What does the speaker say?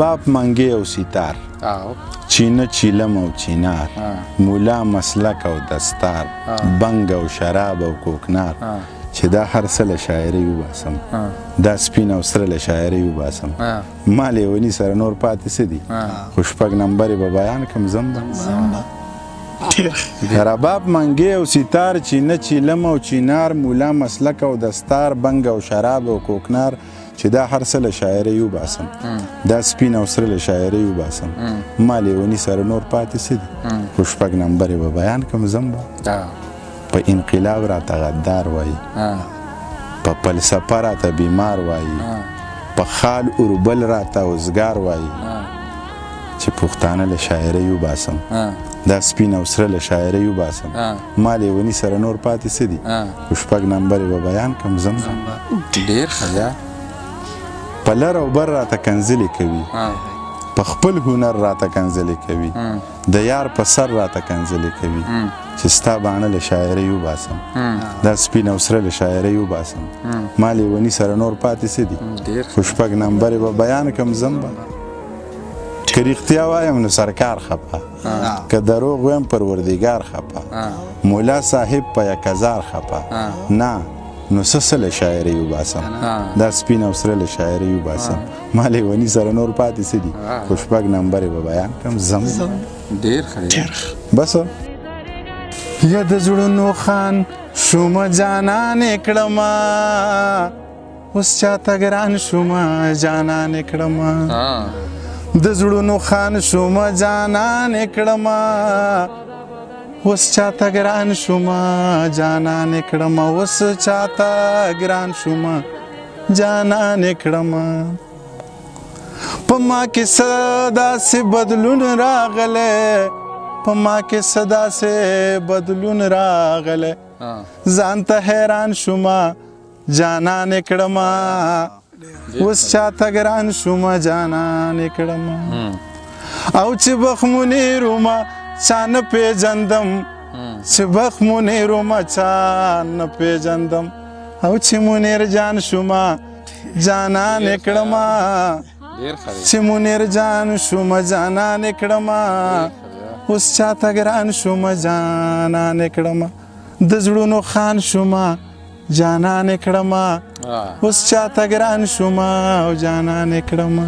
باب منګي او سیتار چینه چیلم او چینار مولا مسلک او دستار بنګ او شراب او کوکنار چې دا هر څه له شاعري وباسم دا سپین او سره له شاعري وباسم ما لیوني سره نور پاتې څه دي خو شپږ نمبرې به بیان کړم زم رباب منګي او سیتار چینه چیلم او چینار مولا مسلک او دستار بنګ او شراب او کوکنار چې دا هر څه له شاعري وباسم دا سپین او سره له شاعري وباسم ما لیوني سره نور پاتې څه دي خو شپږ نمبرې به بیان کړم زم په انقلاب راته غدار وایي په فلسفه راته بیمار وایي په خال اوربل راته اوزګار وایي چې پښتانه له شاعري وباسم دا سپین او سره له شاعري وباسم ما لیوني سره نور پاتې څه دي خو شپږ نمبرې به بیان کړم زم ډېر ښه په لر او بر راته کنځلې کوي په خپل هنر راته کنځلې کوي د یار په سر راته کنځلې کوي چې ستا باڼه له شاعري وباسم دا سپین او سره له شاعري وباسم ما لیوني سره نور پاتې څه دي خو شپږ نمبرې به بیان کړم زم که رښتیا وایم نو سرکار خفه که دروغ ویم پروردګار خفه مولا صاحب په یک هزار خفه نه نو څه له شاعري وباسم دا سپین او سره له شاعري وباسم ما لیوني سره نور پاتې څه دي خو شپږ نمبرې به بیان کړم زم ډېر ښه بس یا د زړونو خان شومه جانانې کړمه اوس چاته ګران شومه جانانې کړمه د زړونو خان شومه جانانې کړمه اوس چاته ګران شومه جانانې کړمه اوس چاته ګران شومه جانانې کړمه په ما کې څه داسې بدلون راغلی په ما کې څه داسې بدلون راغلی ځان ته حیران شومه جانانې کړمه اوس چاته ګران شومه جانانې کړمه او چې بخمونې رومه چا نه پیژندم چې بخمونې رومه چا نه پیژندم او چې منیر جان شومه جانانې کړمه چې منیر جان شومه جانانې کړمه اوس چاته ګران شومه جانانې کړمه د زړونو خان شومه جانانې کړمه اوس چاته ګران شومه او جانانې کړمه